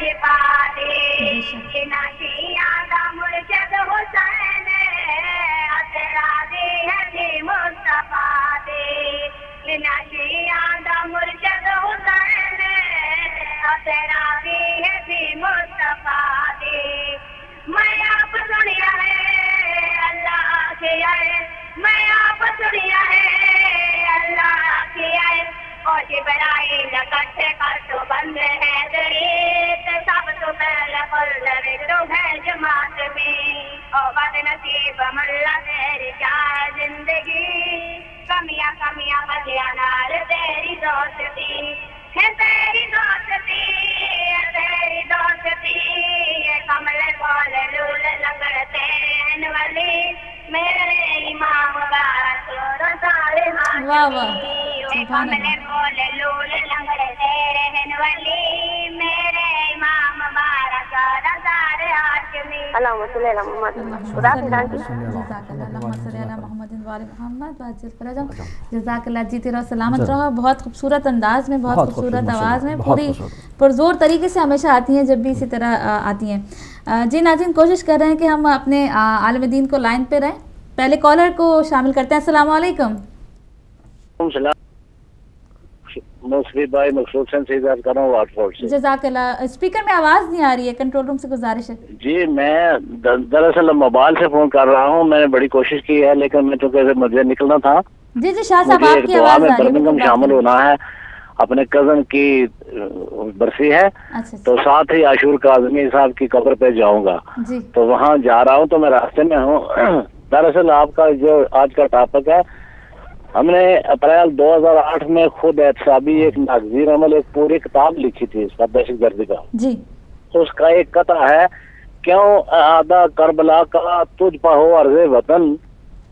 شفا دے نشیاں دا مرشد حسین اعتراضی ہے بھی مصطفیٰ دے نشیاں دا مرشد حسین اعتراضی ہے بھی مصطفیٰ دے میں آپ سنیا ہے اللہ کیا ہے میں آپ سنیا ہے اللہ کیا ہے اور جبرائیل کٹھے کر تو بند ہے دریت سب تو پہلے قلب تو ہے جماعت میں اور بد نصیب ملا تیری چاہ زندگی کمیاں کمیاں بدیا نال تیری دوستی ہے تیری دوستی ہے تیری دوستی یہ کملے بول لول لگڑتے ہیں ولی میرے امام بارک رسال واہ واہ ہاشمی سبحان کملے اللہ بول لول لگڑتے ہیں ولی میرے امام بارک رسال ہاشمی اللهم صل على محمد خدا حافظ آنٹی جزاک اللہ اللہم صلی علی محمد و آل محمد جزاک اللہ جیتے رہو سلامت رہو بہت خوبصورت انداز میں بہت خوبصورت آواز میں پوری پرزور طریقے سے ہمیشہ آتی ہیں جب بھی اسی طرح آتی ہیں جی ناظرین کوشش کر رہے ہیں کہ ہم اپنے عالم دین کو لائن پہ رہیں پہلے کالر کو شامل کرتے ہیں السلام علیکم مصفی بھائی مقصود سے بات کر رہا ہوں واٹ فورڈ سے جزاک اللہ اسپیکر میں آواز نہیں آ رہی ہے کنٹرول روم سے گزارش ہے جی میں دراصل موبائل سے فون کر رہا ہوں میں نے بڑی کوشش کی ہے لیکن میں چونکہ مجھے نکلنا تھا جی جی شاہ صاحب مجھے آپ ایک کی دعا آواز میں آ رہی ہے برمنگھم بالکل شامل ہونا ہے اپنے کزن کی برسی ہے اچھا تو ساتھ ہی عاشور کاظمی صاحب کی قبر پہ جاؤں گا جی تو وہاں جا رہا ہوں تو میں راستے میں ہوں دراصل آپ کا جو آج کا ٹاپک ہے ہم نے اپریل 2008 میں خود احتسابی ایک ناگزیر عمل ایک پوری کتاب لکھی تھی اس کا دہشت گردی کا جی اس کا ایک قطعہ ہے کیوں اعادہ کربلا کا تجھ پہ ہو عرض وطن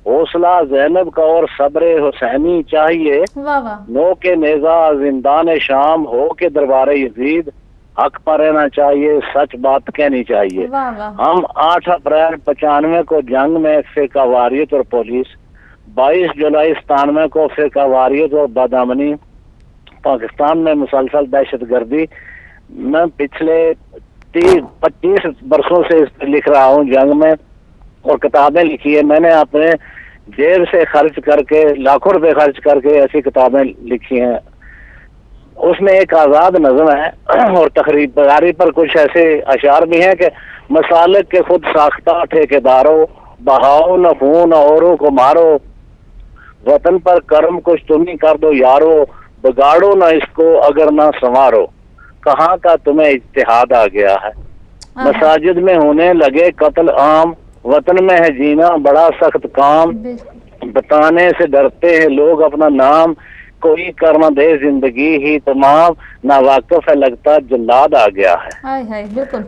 حوصلہ زینب کا اور صبر حسینی چاہیے واہ واہ نو کے نیزہ زندان شام ہو کے دربار یزید حق پر رہنا چاہیے سچ بات کہنی چاہیے واہ واہ ہم 8 اپریل 95 کو جنگ میں فرقہ واریت اور پولیس 22 جولائی 97 کو فرقہ واریت اور بدامنی پاکستان میں مسلسل دہشت گردی میں پچھلے 25 برسوں سے لکھ رہا ہوں جنگ میں اور کتابیں لکھی ہے میں نے اپنے جیب سے خرچ کر کے لاکھوں روپے خرچ کر کے ایسی کتابیں لکھی ہیں اس میں ایک آزاد نظم ہے اور تقریب بغاری پر کچھ ایسے اشعار بھی ہیں کہ مسالک کے خود ساختہ ٹھیکیداروں بہاؤ نہ خون اوروں کو مارو وطن پر کرم کچھ تم ہی کر دو یارو بگاڑو نہ اس کو اگر نہ سنوارو کہاں کا تمہیں اجتہاد آ گیا ہے مساجد میں ہونے لگے قتل عام وطن میں ہے جینا بڑا سخت کام بتانے سے ڈرتے ہیں لوگ اپنا نام کوئی کرنا دے زندگی ہی تمام نہ واقف ہے لگتا جلاد آ گیا ہے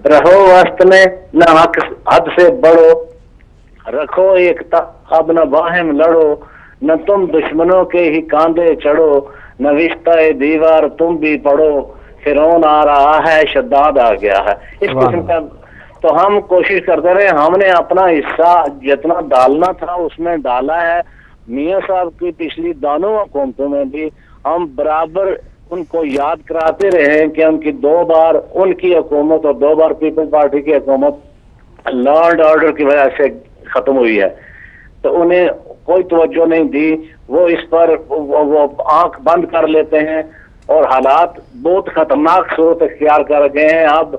رہو وسط میں نہ حد سے بڑھو رکھو ایک اب نہ باہم لڑو نہ تم دشمنوں کے ہی کاندھے چڑھو نہ رشتہ دیوار تم بھی پڑھو فرعون آ رہا ہے شداد آ گیا ہے اس قسم کا تو ہم کوشش کرتے رہے ہم نے اپنا حصہ جتنا ڈالنا تھا اس میں ڈالا ہے میاں صاحب کی پچھلی دونوں حکومتوں میں بھی ہم برابر ان کو یاد کراتے رہے کہ ان کی 2 بار ان کی حکومت اور 2 بار پیپل پارٹی کی حکومت لا اینڈ آرڈر کی وجہ سے ختم ہوئی ہے تو انہیں کوئی توجہ نہیں دی وہ اس پر وہ آنکھ بند کر لیتے ہیں اور حالات بہت خطرناک صورت اختیار کر گئے ہیں اب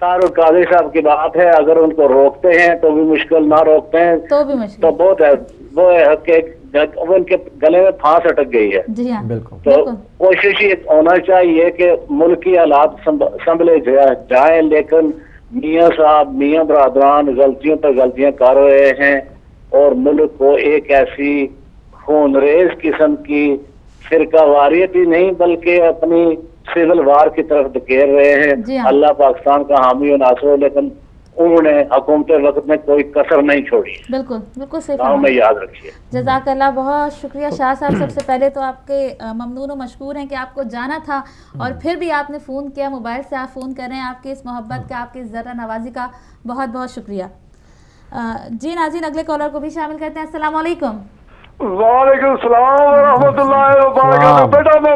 طاہر قادری صاحب کی بات ہے اگر ان کو روکتے ہیں تو بھی مشکل نہ روکتے ہیں تو بہت ہے وہ ان کے گلے میں پھانس اٹک گئی ہے جی ہاں تو کوشش یہ ہونا چاہیے کہ ملکی حالات سنبھلے جائیں لیکن میاں صاحب میاں برادران غلطیوں پر غلطیاں کر رہے ہیں اور ملک کو ایک ایسی خونریز قسم کی فرقہ واریت ہی نہیں بلکہ اپنی سول وار کی طرف دھکیل رہے ہیں اللہ پاکستان کا حامی و ناصر ہو لیکن انہوں نے حکومت وقت میں کوئی کسر نہیں چھوڑی بالکل بالکل صحیح فرمایا میں یاد رکھیے جزاک اللہ بہت شکریہ شاہ صاحب سب سے پہلے تو آپ کے ممنون و مشکور ہیں کہ آپ کو جانا تھا اور پھر بھی آپ نے فون کیا موبائل سے آپ فون کر رہے ہیں آپ کی اس محبت کا آپ کی ذرہ نوازی کا بہت بہت شکریہ جی ناظرین اگلے کالر کو بھی شامل کرتے ہیں السلام علیکم وعلیکم السلام ورحمۃ اللہ وبرکاتہ بیٹا میں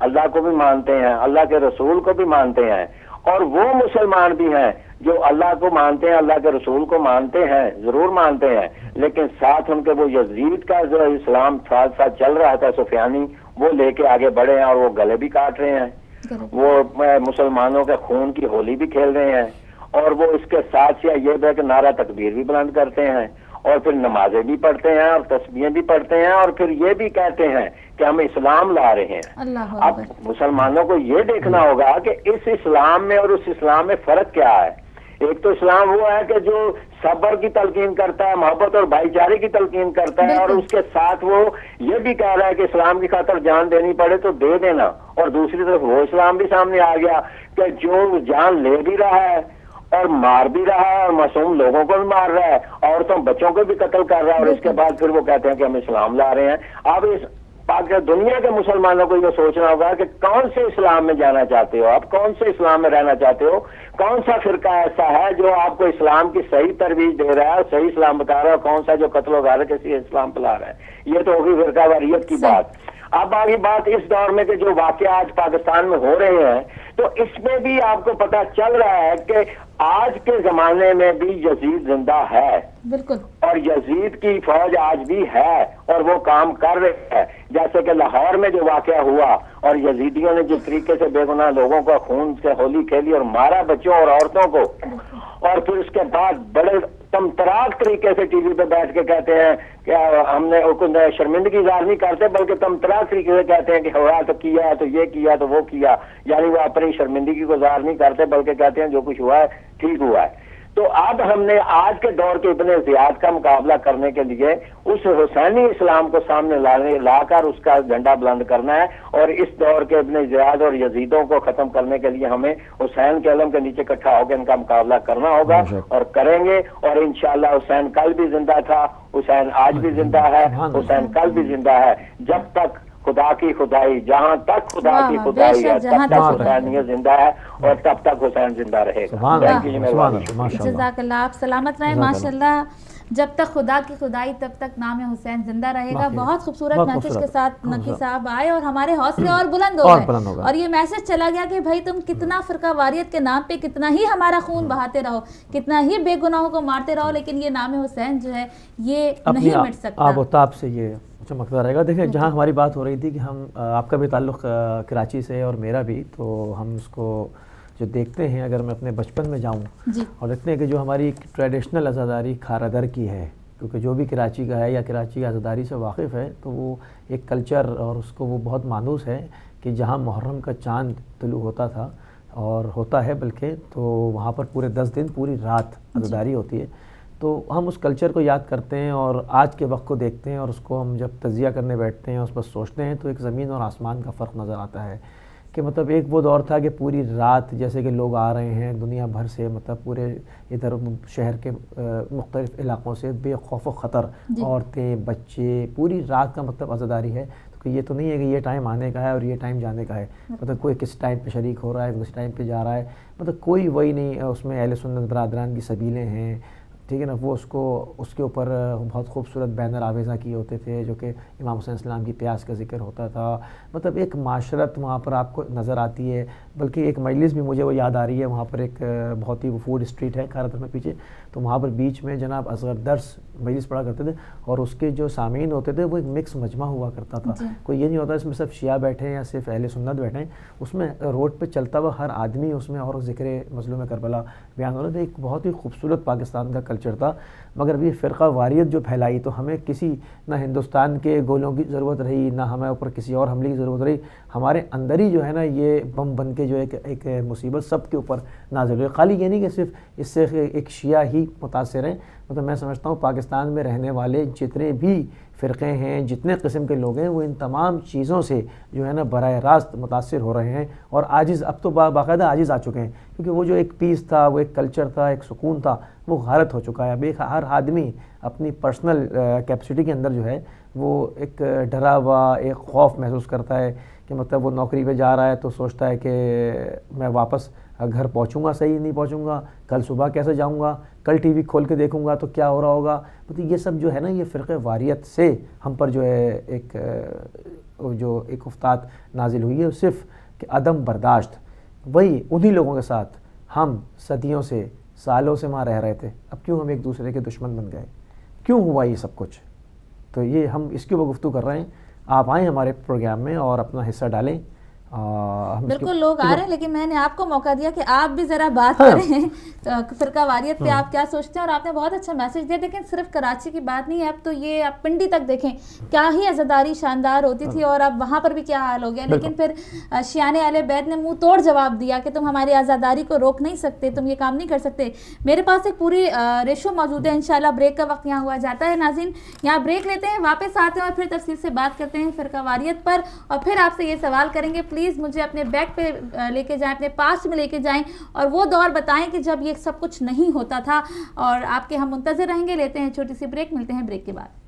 اللہ کو بھی مانتے ہیں, اللہ کے رسول کو بھی مانتے ہیں, اور وہ مسلمان بھی ہیں جو اللہ کو مانتے ہیں, اللہ کے رسول کو مانتے ہیں, ضرور مانتے ہیں, لیکن ساتھ ان کے وہ یزید کا جو اسلام ساتھ ساتھ چل رہا تھا سفیانی, وہ لے کے آگے بڑھے ہیں اور وہ گلے بھی کاٹ رہے ہیں, وہ مسلمانوں کے خون کی ہولی بھی کھیل رہے ہیں, اور وہ اس کے ساتھ یہ ہے کہ نعرہ تکبیر بھی بلند کرتے ہیں, اور پھر نمازیں بھی پڑھتے ہیں اور تسبیحیں بھی پڑھتے ہیں, اور پھر یہ بھی کہتے ہیں کہ ہم اسلام لا رہے ہیں. اب مسلمانوں کو یہ دیکھنا ہوگا کہ اس اسلام میں اور اس اسلام میں فرق کیا ہے. ایک تو اسلام وہ ہے کہ جو صبر کی تلقین کرتا ہے, محبت اور بھائی چارے کی تلقین کرتا ہے, اور اس کے ساتھ وہ یہ بھی کہہ رہا ہے کہ اسلام کی خاطر جان دینی پڑے تو دے دینا. اور دوسری طرف وہ اسلام بھی سامنے آ گیا کہ جو جان لے بھی رہا ہے اور مار بھی رہا ہے, اور معصوم لوگوں کو بھی مار رہا ہے, عورتوں بچوں کو بھی قتل کر رہا ہے, اور اس کے بعد پھر وہ کہتے ہیں کہ ہم اسلام لا رہے ہیں. اب اس دنیا کے مسلمانوں کو یہ سوچنا ہوگا کہ کون سے اسلام میں جانا چاہتے ہو آپ, کون سے اسلام میں رہنا چاہتے ہو, کون سا فرقہ ایسا ہے جو آپ کو اسلام کی صحیح ترویج دے رہا ہے, صحیح اسلام بتا رہا ہے, کون سا جو قتل و غارت کسی اسلام پلا رہا ہے. یہ تو ہوگی فرقہ واریت کی بات. اب آگے بات اس دور میں کہ جو واقعات پاکستان میں ہو رہے ہیں, تو اس میں بھی آپ کو پتہ چل رہا ہے کہ آج کے زمانے میں بھی یزید زندہ ہے, بالکل, اور یزید کی فوج آج بھی ہے اور وہ کام کر رہی ہے. جیسے کہ لاہور میں جو واقعہ ہوا اور یزیدیوں نے جس طریقے سے بے گناہ لوگوں کو خون سے ہولی کھیلی اور مارا بچوں اور عورتوں کو, اور پھر اس کے بعد بڑے تمتراک طریقے سے ٹی وی پہ بیٹھ کے کہتے ہیں کہ ہم نے شرمندگی اظہار نہیں کرتے بلکہ تمتراک طریقے سے کہتے ہیں کہ ہوا تو کیا تو یہ کیا تو وہ کیا, یعنی وہ اپنی شرمندگی کو اظہار نہیں کرتے بلکہ کہتے ہیں جو کچھ ہوا ہے ٹھیک ہوا ہے. تو اب ہم نے آج کے دور کے ابن زیاد کا مقابلہ کرنے کے لیے اس حسینی اسلام کو سامنے لا کر اس کا جھنڈا بلند کرنا ہے, اور اس دور کے ابن زیاد اور یزیدوں کو ختم کرنے کے لیے ہمیں حسین کے علم کے نیچے اکٹھا ہو کے ان کا مقابلہ کرنا ہوگا, اور کریں گے. اور انشاءاللہ حسین کل بھی زندہ تھا, حسین آج بھی زندہ ہے, حسین کل بھی زندہ ہے. جب تک خدا کی خدائی, جہاں تک خدا کی خدائی ہے تب تک حسینیت زندہ ہے, اور تب تک حسین زندہ رہے گا. جزاک اللہ, آپ سلامت رہیں. ماشاءاللہ, جب تک خدا کی خدائی تب تک نام حسین زندہ رہے گا. بہت خوبصورت میسج کے ساتھ نقی صاحب آئے اور ہمارے حوصلے اور بلند ہو گئے, اور یہ میسج چلا گیا کہ بھائی تم کتنا فرقہ واریت کے نام پہ کتنا ہی ہمارا خون بہاتے رہو, کتنا ہی بے گناہوں کو مارتے رہو, لیکن یہ نام حسین جو ہے یہ نہیں مٹ سکتا. آب و تاب سے یہ چمکتا رہے گا. دیکھیں, جہاں ہماری بات ہو رہی تھی کہ ہم, آپ کا بھی تعلق کراچی سے اور میرا بھی, تو ہم اس کو جو دیکھتے ہیں, اگر میں اپنے بچپن میں جاؤں اور دیکھتے ہیں کہ جو ہماری ٹریڈیشنل عزاداری کھارادر کی ہے, کیونکہ جو بھی کراچی کا ہے یا کراچی کی عزاداری سے واقف ہے تو وہ ایک کلچر اور اس کو وہ بہت مانوس ہے کہ جہاں محرم کا چاند طلوع ہوتا تھا اور ہوتا ہے بلکہ, تو وہاں پر پورے 10 دن پوری رات عزاداری ہوتی ہے. تو ہم اس کلچر کو یاد کرتے ہیں اور آج کے وقت کو دیکھتے ہیں, اور اس کو ہم جب تجزیہ کرنے بیٹھتے ہیں, اس پر سوچتے ہیں, تو ایک زمین اور آسمان کا فرق نظر آتا ہے. کہ مطلب ایک وہ دور تھا کہ پوری رات جیسے کہ لوگ آ رہے ہیں دنیا بھر سے, مطلب پورے ادھر شہر کے مختلف علاقوں سے بے خوف و خطر, عورتیں بچے, پوری رات کا مطلب عزاداری ہے. تو یہ تو نہیں ہے کہ یہ ٹائم آنے کا ہے اور یہ ٹائم جانے کا ہے, مطلب کوئی کس ٹائم پہ شریک ہو رہا ہے, کس ٹائم پہ جا رہا ہے, مطلب کوئی وہی نہیں. اس میں اہل سنت برادران کی سبیلیں ہیں, ٹھیک ہے نا, وہ اس کے اوپر بہت خوبصورت بینر آویزاں کیے ہوتے تھے جو کہ امام حسین السلام کی پیاس کا ذکر ہوتا تھا. مطلب ایک معاشرت وہاں پر آپ کو نظر آتی ہے. بلکہ ایک مجلس بھی مجھے وہ یاد آ رہی ہے, وہاں پر ایک بہت ہی فوڈ اسٹریٹ ہے کھارادر میں پیچھے, تو وہاں پر بیچ میں جناب اصغر درس مجلس پڑھا کرتے تھے, اور اس کے جو سامعین ہوتے تھے وہ ایک مکس مجمع ہوا کرتا تھا. کوئی یہ نہیں ہوتا اس میں صرف شیعہ بیٹھے ہیں یا صرف اہل سنت بیٹھے ہیں, اس میں روڈ پہ چلتا ہوا ہر آدمی اس میں, اور ذکر مظلوم کربلا بیان ہو رہا تھا. ایک بہت ہی خوبصورت پاکستان کا کلچر تھا. مگر یہ فرقہ واریت جو پھیلائی, تو ہمیں کسی نہ ہندوستان کے گولوں کی ضرورت رہی, نہ ہمیں اوپر کسی اور حملے کی ضرورت رہی. ہمارے اندر ہی جو ہے نا یہ بم بن کے جو ایک مصیبت سب کے اوپر نازل ہوئی. خالی یہ نہیں کہ صرف اس سے ایک شیعہ ہی متاثر ہیں, مطلب میں سمجھتا ہوں پاکستان میں رہنے والے جتنے بھی فرقے ہیں, جتنے قسم کے لوگ ہیں, وہ ان تمام چیزوں سے جو ہے نا براہ راست متاثر ہو رہے ہیں, اور عاجز, اب تو باقاعدہ عاجز آ چکے ہیں, کیونکہ وہ جو ایک پیس تھا, وہ ایک کلچر تھا, ایک سکون تھا, وہ غارت ہو چکا ہے. اب ایک ہر آدمی اپنی پرسنل کیپیسٹی کے اندر جو ہے وہ ایک ڈرا ہوا ایک خوف محسوس کرتا ہے کہ مطلب وہ نوکری پہ جا رہا ہے تو سوچتا ہے کہ میں واپس گھر پہنچوں گا, صحیح نہیں پہنچوں گا, کل صبح کیسے جاؤں گا, کل ٹی وی کھول کے دیکھوں گا تو کیا ہو رہا ہوگا. مطلب یہ سب جو ہے نا یہ فرقہ واریت سے ہم پر جو ہے ایک جو ایک افتاد نازل ہوئی ہے وہ صرف کہ عدم برداشت، وہی انہی لوگوں کے ساتھ ہم صدیوں سے سالوں سے وہاں رہ رہے تھے، اب کیوں ہم ایک دوسرے کے دشمن بن گئے، کیوں ہوا یہ سب کچھ؟ تو یہ ہم اس کے اوپر گفتگو کر رہے ہیں. آپ آئیں ہمارے پروگرام میں اور اپنا حصہ ڈالیں. بالکل لوگ آ رہے ہیں، لیکن میں نے آپ کو موقع دیا کہ آپ بھی ذرا بات کریں فرقہ واریت پہ آپ کیا سوچتے ہیں. اور آپ نے بہت اچھا میسج دیا. لیکن صرف کراچی کی بات نہیں ہے، اب تو یہ آپ پنڈی تک دیکھیں کیا ہی عزاداری شاندار ہوتی تھی، اور اب وہاں پر بھی کیا حال ہو گیا. لیکن پھر شیعان اہل بیت نے منہ توڑ جواب دیا کہ تم ہماری عزاداری کو روک نہیں سکتے، تم یہ کام نہیں کر سکتے. میرے پاس ایک پوری ریشو موجود ہے، انشاءاللہ بریک کا وقت یہاں ہوا جاتا ہے. ناظرین یہاں بریک لیتے ہیں، واپس آتے ہیں اور پھر تفصیل سے بات کرتے ہیں فرقہ واریت پر، اور پھر آپ سے یہ سوال کریں گے پلیز مجھے اپنے بیک پہ لے کے جائیں، اپنے پاسٹ میں لے کے جائیں، اور وہ دور بتائیں کہ جب یہ سب کچھ نہیں ہوتا تھا. اور آپ کے ہم منتظر رہیں گے. لیتے ہیں چھوٹی سی بریک، ملتے ہیں بریک کے بعد.